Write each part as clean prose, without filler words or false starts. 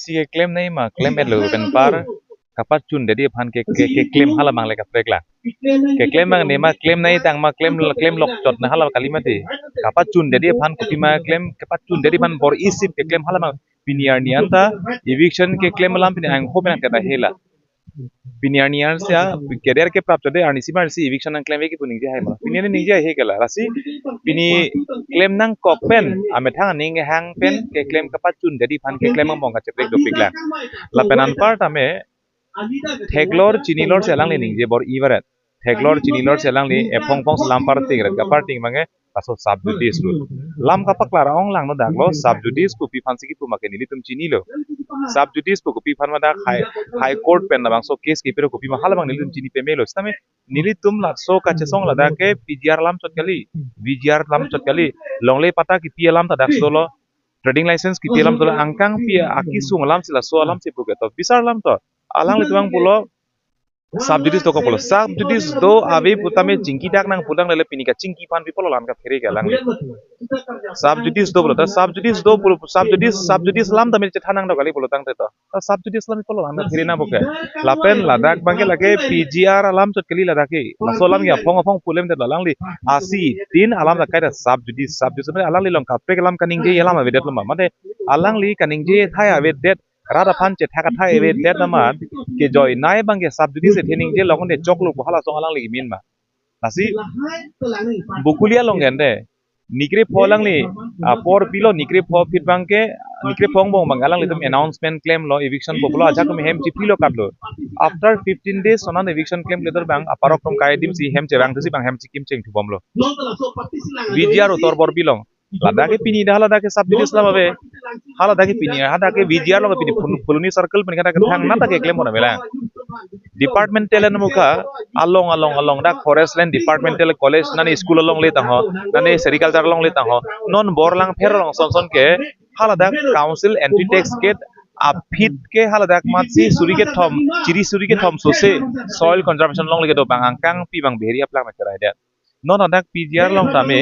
si ke claim nai ma claim et lo pen par kapat chun dedi phan ke claim hala mang le ka prekla ke claim mang ne ma claim nai tang ma claim lok tot na hala kalimati kapat chun dedi phan kopi ma claim kapat chun dedi phan bor isip ke claim hala ma piniar nianta eviction ke claim lam pin ang ho ben ta hela piniar niar sia keder ke prapta de arni simar si eviction ang claim ke puning je hai ma piniar ni je he kala rasi pini claim nang kokpen ame thang ning hang pen ke claim kapat chun dedi phan ke claim mong ka cheprek do pikla la penan part ame Theklor chinilor selang li ning je bor ibarat Theklor chinilor selang li epong pong selam parting rat kaparting mange paso subjudice lu lam kapak lara ong lang no daklo subjudice ku pi phan siki pu make nili tum chinilo subjudice ku pi phan ma dak high court pen na bang so case ki pero ku pi ma hala bang nili tum chini pe melo stame nili tum la so ka chesong la da ke pgr lam chot kali vgr lam chot kali longle pata ki pi lam ta dak solo trading license ki pi lam to angkang pi akisung lam sila so lam se pu to bisar lam to alang litwang pulo subjudice to ko pulo subjudice do ave putame jingki dak nang pudang lele pinika jingki pan pipolo lan ka fere ga lang subjudice do pulo ta subjudice lam tame che thanang do gali pulo tang te to subjudice lam pipolo lan ka fere na boke lapen ladak bangke lage pgr alam chot kali ladake so lam ya phong pulem te lang li asi tin alam da kaida subjudice alang li long ka pe lam kaning je alam ave det lam mate alang li kaning je thai ave det rada pan che thaka thai ave det na ma ke joy nai bangke subjudice thening je long de choklu ko hala song alang li min ma nasi bukulia long gende nikre pholang li por pilo nikre pho fit bangke nikre phong bong bangalang li tum announcement claim lo eviction populo aja kum hem chi pilo katlo after 15 days onan eviction claim letter bang aparok tom kai dim si hem che bang si bang hem chi kim cheng thu bomlo vgr utor bor bilong ladake pini dah ladake subjudice la babe hala dake pini hadake vgr lo pini fuluni circle pini kata thang na take claim ona mela departmental en muka along dak forest land departmental college nani school along le tang ho nani sericulture along le tang ho non borlang pherong son ke hala dak council anti tax gate apit ke hala dak matsi surige thom chiri surige thom sose soil conservation long le do bang angkang pi bang beri aplang na kara dia non adak pgr long tame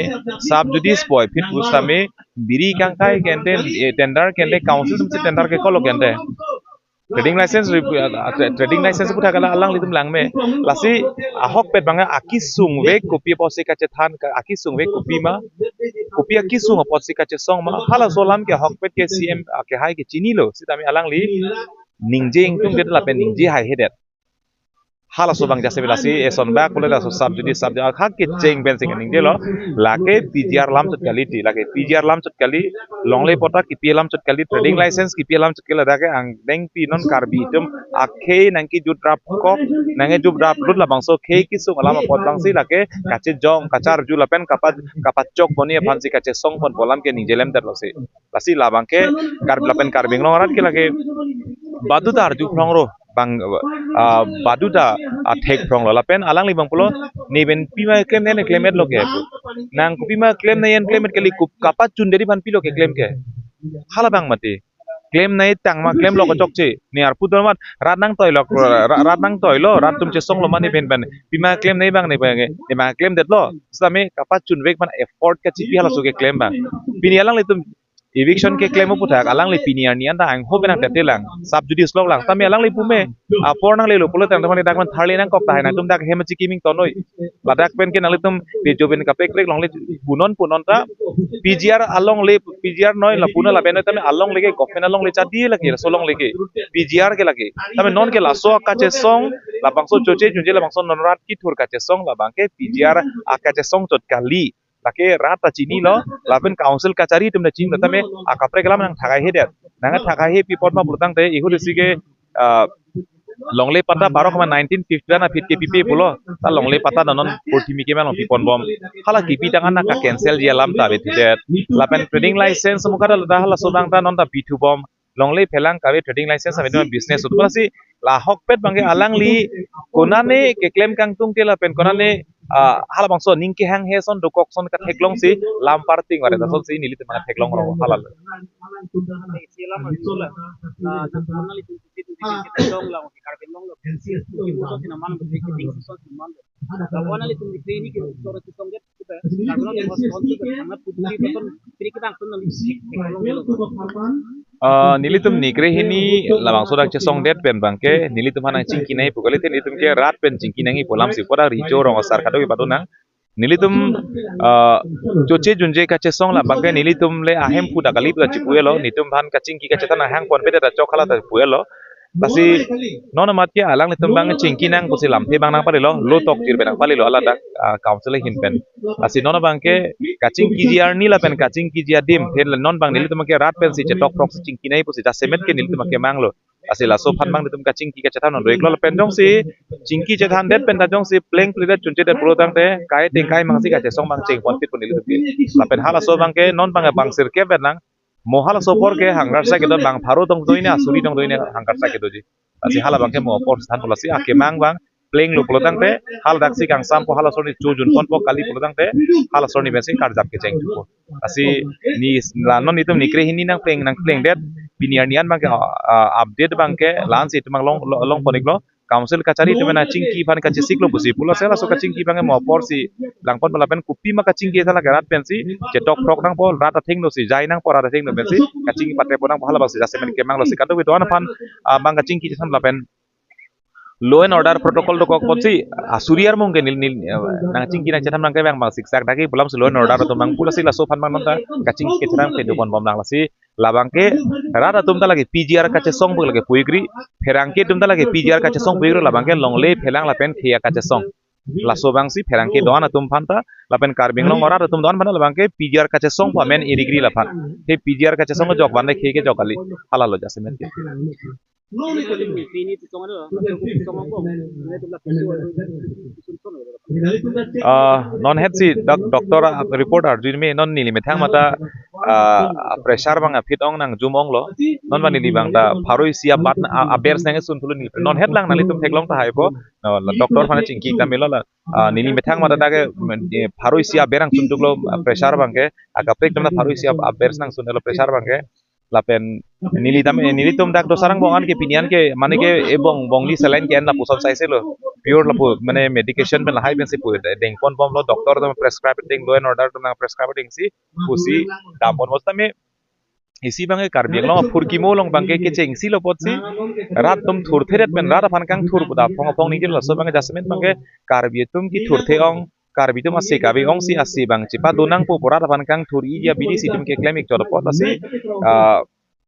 subjudice boy fit bus tame biri kangkai kente tender kente council tum tender ke kolo kente trading license puta kala alang litum lang me lasi ahok pet banga akisung ve kopi posi kache than akisung ve kopi akisung posi kache song ma hala solam ke hok pet ke cm ke hai ke chini lo sitami alang li ningjing tum det la pen ningji hai hedet hala sobang jase belasi eson ba kule da subjudice hak ke cheng ben sing ning lo lake pgr lam chot kali ti lake pgr lam chot kali longle pota ki plam chot kali trading license ki plam chot kala da ke ang deng pi non karbi tum akhe nang ki ju drap ko nang ju drap lut la bangso khe ki sung alama pot bang si lake kache jong kachar ju la pen kapat chok boni phansi kache song pon bolam ke ning jelem der lo se lasi la bang ke kar la pen karbing lo rat ke lake badu tar ju ro bang baduda thek prong la pen alang li bang pulo ni ben pima claim ne claim et lo ke nang pima claim ne en claim et kali kup kapat chun deri ban pilo ke claim ke hala bang mati claim nai tang ma claim lo ko chok che ni ar pu mat rat nang toy lo rat tum che song lo mani ben pima claim nai bang ni ma claim det lo same kapat chun vek man effort ka chi pi hala so ke claim bang pini alang li tum eviction ke claim putak alang li piniar ni anda ang ho benang tetelang subjudice lok lang tami alang li pume apor nang le lo pulo tang tamani dak man tharli nang kok tahay na tum dak hemachi kiming tonoi ladak pen ke nang li tum pe joben ka pek long le punon ta pgr along le pgr noi la puna la ben tami along le ke government along le cha di lagi so long le ke pgr ke lagi tami non ke la so ka che song la bangso choche junje la bangso non rat ki thur ka che song la bangke pgr aka che song chot kali lake rata chini lo lapen council kachari tum na ching tame akapre kelam nang thagai he det nang thagai he pipot ma bultang te ihu disige longle pata 12,1950 na fit kpp pulo ta longle pata nanon portimi ke man pipon bom hala kipi tangan na ka cancel je lam ta betet lapen trading license mukada la hala sodang ta non ta pitu bom longle phelang kawe trading license ame business utpasi la hokpet bangge alang li konane ke claim kang tung te la pen konane hala bangso ningke hang he son dokok son ka theklong si lam parting ware da son si nili te mana theklong ro halal Nilitum nikre hini labang sodak che song det pen bangke nilitum hanang cingki nai pukali te nilitum ke rat pen cingki nangi polam si poda rijo rong asar kado ki patuna nilitum choche junje ka che song la bangke nilitum le ahem pu dakali pu chipuelo nitum han ka cingki ka chetana hang pon pede da chokhala ta puelo pasi nona matya alang le tumbang cingki nang pusi lampe bang nang palilo lo tok tir benang palilo ala dak council hin pen pasi nona bangke kacing kijiar ni la pen kacing kijia dim pen non bang nili tumake rat pen si cetok prok si cingki nai pusi da semet ke nili tumake manglo pasi la so phan bang tum kacing ki ka cetan non reklo la pen jong si cingki cetan det pen da jong si pleng plidat chunche det pro tang te kai te kai mang si ka che song bang ching pon pit pon nili tumke la pen hala so bangke non bang bang sir ke pen nang mohal sopor ke hanggar sa kedon bang pharu tong doine asuri tong doine hanggar sa kedoji asi hala bangke mo por stan polasi ake mang bang pleng lu polotang te hal daksi kang sam po hala sorni chujun pon po kali polotang te hala sorni besi kar jap ke ceng po asi ni lanon itu nikre hini nang pleng det biniar nian bangke update bangke lan si tumang long poniklo council kachari tu mena cingki pan kaci siklo busi pula sela so kacingki bange mo por si langpon balapen kupi ma kacingki sala garat pensi cetok prok nang pol rata thing no si jai nang por rata thing no pensi kacingki patre ponang hala basi jasemen kemang lo si kado wi doan pan bang kacingki jasam lapen law and order protocol to kok potsi asuriar mong nil nil nang cingki nang cetam nang bang siksak daki pulam law and order to mang pula si la so pan man nonta kacingki ke cetam ke dopon bom nang lasi labangke rata tumta lagi PGR kace song bug lagi puigri ferangke tumta lagi PGR kace song puigri labangke longle phelang lapen khia kace song laso bangsi ferangke doana tum phanta lapen karbing long ora tum doan bana labangke PGR kace song pa men irigri lapan he PGR kace song jok bande khie ke jokali halalo jasemen ke non het si doktor report arjun me non nili methang mata pressure bang fit ong nang zoom ong lo non bang nili bang ta pharoi sia bat abers nang sun thulu ni non het lang nali tum theklong ta haibo doktor phane chingki kamilo la nili methang mata ta ke pharoi sia berang sun tuklo pressure bang ke aga prek tum pharoi sia abers nang sun lo pressure bang ke lapen nili tum dak do sarang bongan ke pinian ke mane ke ebong bongli selain ke na pusat sai se lo pure lapu mane medication ben high ben se pu deng pon bom lo doktor to prescribe ding lo and order to na prescribe ding si pusi dapon mosta me isi bange karbiang lo furki mo long bangke ke cheng si lo pot si rat tum thur theret ben rat phan kang thur buda phong ni lo so bange jasmen bange karbi tum ki thur the ong karbi tum ase kabi ong si asi bang chipa donang po pora phan kang thur i ya bidi si tum ke claim ik chor pot asi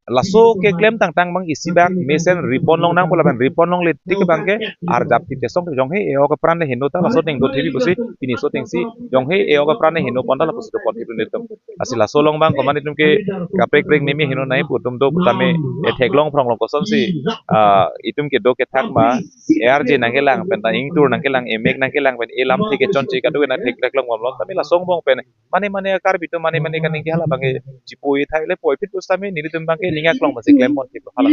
laso ke claim tang tang bang isi bak mesen ripon long nang pola ben ripon long le tik bangke ar jap ti tesong jong he e oka pran hendo ta laso teng do thebi busi pini so teng si jong he e oka pran hendo ponda la pusu pot hitu netum asi laso long bang komani tum ke kaprek prek nemi hino nai putum do putame e theklong prong long kosom si itum ke do ke thak ma ARJ nanggelang penta ing tur nanggelang emek nanggelang pen elam theke chonche kadu na thek theklong mom lo tami la song bong pen mane kar bitu mane kan ning hala bange chipoi thaile poi pit pustame nilitum bangke ninga klong masih claim mon tipo hala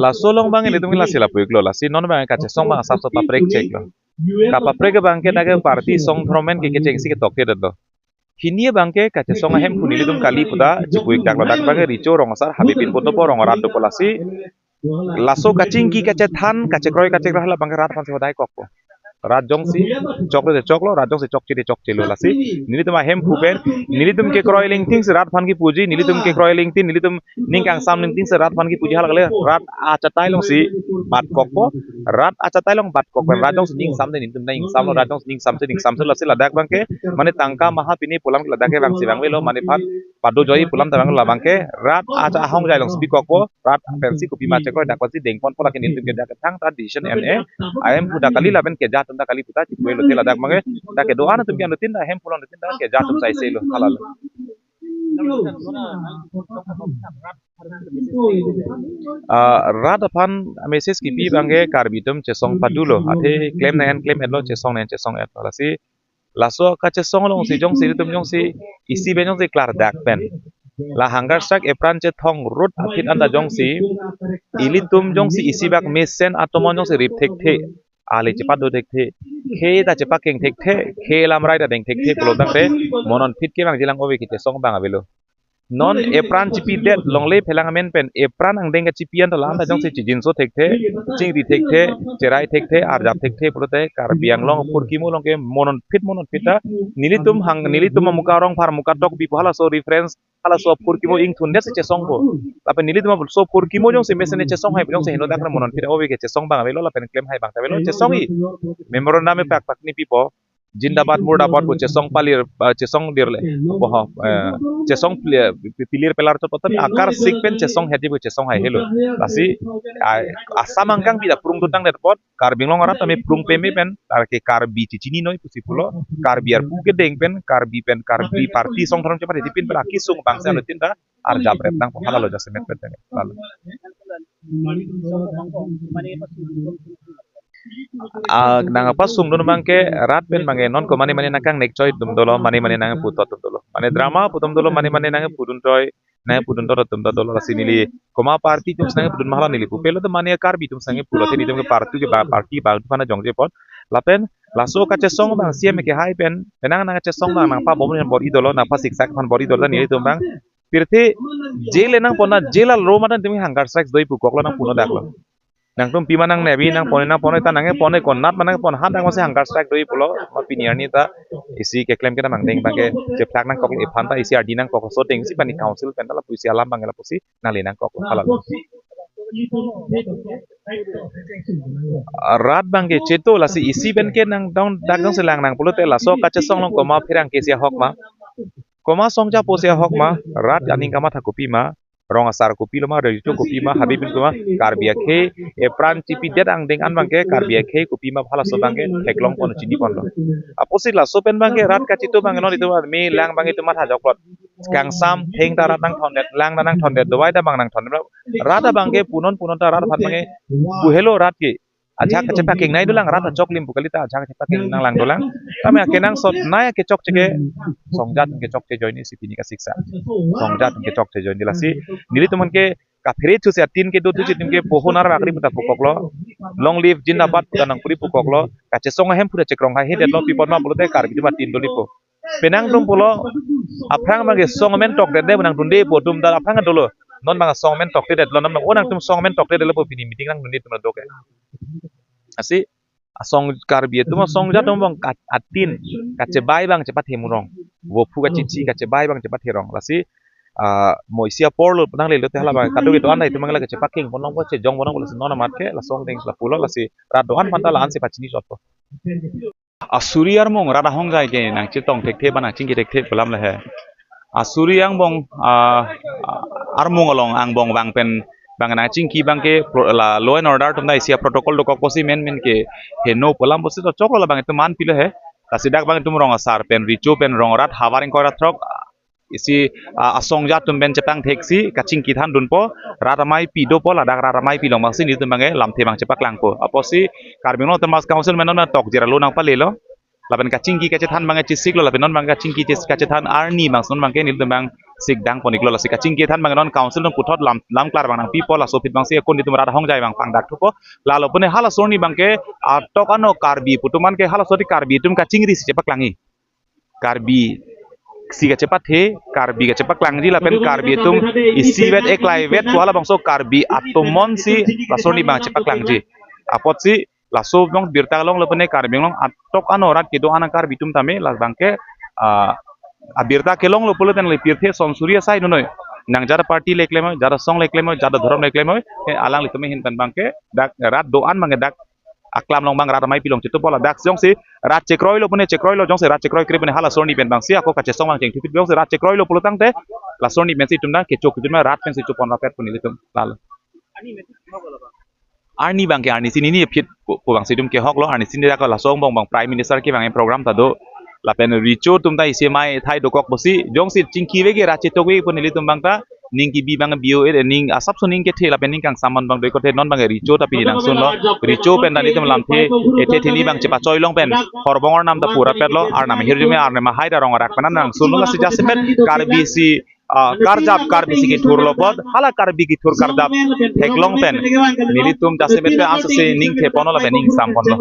la solong bang ini tumi la sila puik lo la si non bang kace song bang asap sapa prek cek lo kapa prek bangke daga party song thromen ke cek si ke tokte do Hinia bangke kace song hem kunili tum kali puda cipuik dak ladak bangke rico rongosar habibin poto po rongoran do polasi laso kacing ki kace than kace kroy kace rahla bangke rat pan se hodai kokpo rajong si choklo choklo rajong si chok chilo lasi nilitum hem pupen nilitum ke kroiling things rat phan ki puji nilitum ke kroiling tin nilitum ningkang sam ning things rat phan ki puji halale rat acha tailong si bat kokpo rat acha tailong bat kok rajong ning sam de nilitum ning sam rajong ning sam se lasi ladak bangke mane tangka maha pini pulam ke ladak ke bang si bang welo mane phan padu joi pulam tabang la bangke rat acha hong jailong si kokpo rat pensi kopi mache ko dak pasi dengpon pola ke nilitum ke dak thang ta decision ne ayam puda kali laben ke jat tunda kali puta cikwe lo tela dak mange dak do ana tum pian tinda hem pulon tinda ke jatum sai selo halal rat apan message ki pi bange karbitum chesong padulo ate claim nan claim edlo chesong nan chesong et lasi laso ka chesong long si jong si tum jong si isi be jong si klar dak pen la hangar sak epran che thong rut athit anda jong si ilitum jong si isi bak mesen atomon jong si rip thek the ali cepat do thek the khe ta cepak keng thek the khe lam rai da deng thek the polo dang te monon fit ke bang jilang obe ki chesong bang abelo non epran chipi det longle phelangamen pen epran ang denga chipian to landa jong se jinso thekte chingri thekte cherai thekte arjap thekte prote karbiang long purkimo longke monon pita nilitum muka rong par muka tok bi hala so reference hala so purkimo ing thunde se chesong bo lapen nilitum so purkimo jong se mesene chesong hai jong se hino dakra monon pita obe ke chesong bang avelo lapen claim hai bang tavelo chesong i memorandum pak pak ni pipo Jindabat murdabat bu cesong palir cesong dirle boh cesong pilir pelar to tapi akar sikpen cesong hedi bu cesong hai helo lasi asam angkang tidak prung tutang depot kar binglong arat kami prung pemi pen ke kar bi cicini noi pusi pulo kar biar puke deng pen kar bi parti song thorong cepat dipin pen akisung bangsa lo tinta ar jabret nang phala lo jasemet pen lalu nang apa sum don bangke rat pen bange non ko mani nakang nek choi dum dolo mani nang putot dum dolo mane drama putom dolo mani nang pudun toy nang pudun dolo tum dolo lasinili koma parti tum sange pudun mahala nili pupelo to mani kar bi tum sange pulote ni tum ke parti ba fana jongje pot lapen laso kache song bang siam ke hai pen penang nang kache song bang pa bomun bori dolo na pa siksak fan bori dolo ni tum bang pirte jele nang pona jelal romadan tumi hangar strikes doi pukoklo nang puno daklo nang tum pima nang nebi nang pone ta nange pone kon nat manang pon han dang mase hangar strike doi pulo ma piniar ni ta isi ke claim kita mang deng bangke je plak nang kokle iphan ta isi adi nang koklo so deng si pani council pen la puisi alam bangela pusi nali nang koklo halal rat bangke cheto lasi isi ben ke nang down dagong selang nang pulo te la so kache song long koma phirang ke sia hok ma koma song ja posia hok ma rat aning kama thakupi ma rong asar kopi lama dari itu kopi ma habibin kuma karbia ke epran tipi det ang deng an bangke karbia ke kopi ma phala so bangke heklong pon chini pon lo aposi la so pen bangke rat ka chitu bangke no itu me lang bangke itu mat hajok plot kang sam theng ta rat nang thon det lang nang thon det dowai da bang nang thon rat bangke punon ta rat phat bangke bu hello rat ke aja ka cepak king nai dulang rat chok lim bukalita aja ka cepak king nang lang dulang kami akenang sot naya ke chok cheke songjat ke chok che joini sipini ka siksa songjat ke chok che joini lasi nili tuman ke ka phire chu se tin ke do tu chitim ke pohonar akri muta pukoklo long live jindabat kanang puri pukoklo ka che songa hem pura chekrong ha he detlo pipon ma bolote kar bi tin dolipo penang dum polo aprang mage songmen tok de nang dunde podum dar aprang dolo non bang songmen tok de detlo non onang tum songmen tok de delo pini meeting nang dunde tum doke asi asong karbi itu mah song jatuh bang atin kace bai bang cepat hemurong wo pu ka cici kace bai bang cepat herong lasi moisia porlo penang lelo teh bang kadu itu anda itu mangala cepat king ponong po ce jong ponong boleh nona matke la song deng la pulo lasi radohan panta la anse pacini soto asuri ar mong rada hong jai ke nang citong tek the bana cingki tek the pelam la he asuri yang bong ar mong along ang bong bang pen bang na chingki bang ke la law and order tum da isia protocol do kokosi men ke he no polam bosi to choklo la bang tu man pile he ta sidak bang tum rong asar pen richo pen rong rat hawaring kora throk isi asong ja tum ben cepang theksi ka chingki than dun po raramai pi do po la dak raramai pi long bang sin tum bang e lam the bang cepak lang po aposi karbino temas council menon na tok jera lo nang palelo laban ka chingki ka cethan bang cisik lo laban non bang ka chingki ka cethan arni bang son bang ke nil tum bang sik dang ponik lo la sik ching ke than bang non council non puthot lam klar bang nang people la sofit bang se kon ditum rada hong jai bang pang dak thupo la lo pone hala sorni bang ke tok ano karbi putuman ke hala sori karbi tum ka chingri si cepak langi karbi si ka cepat he karbi ka cepak langji la pen karbi tum isi vet ek lai vet hala bang so karbi atomon si la sorni bang cepak langji apot si la so bang birta long lo pone karbi long tok ano rat ke do anang karbi tum tame la bang ke abirta kelong lo polo ten le pirthe som surya sai no nang jara party leklemo jara song leklemo jara dhorom leklemo alang litome hin tan bangke dak rat doan mange dak aklam long bang rat mai pilong chitu bola dak jong si rat chekroi lo pone chekroi lo jong si rat chekroi kre pone hala sorni ben bang si ako ka chesong bang cheng thipit jong si rat chekroi lo polo tang te la sorni ben si tumna ke chok tumna rat pen si chupon raket pone litum lal arni bangke arni sini ni phit po bang si tum ke hok lo arni sini dak la song bang prime minister ke bang program ta do lapen richo tumta isi mai thai dokok bosi jong si chingki wege rachi tokwe ponili tumbang ta ningki bi bang bio ning asap suning ke the lapen ning kang saman bang doi ko the non bang richo ta pi nang sun lo richo pen dani tum lam the ete thini bang chepa choi long pen horbongor nam ta pura pet lo ar nam hirjume ar ma haida rong rak panan nang sun lo si jasmet kar bisi karjap kar bisi ki thur lo pod hala kar bi ki thur karjap heklong pen nili tum jasmet pe asa se ning the pono la pen ning sam pon lo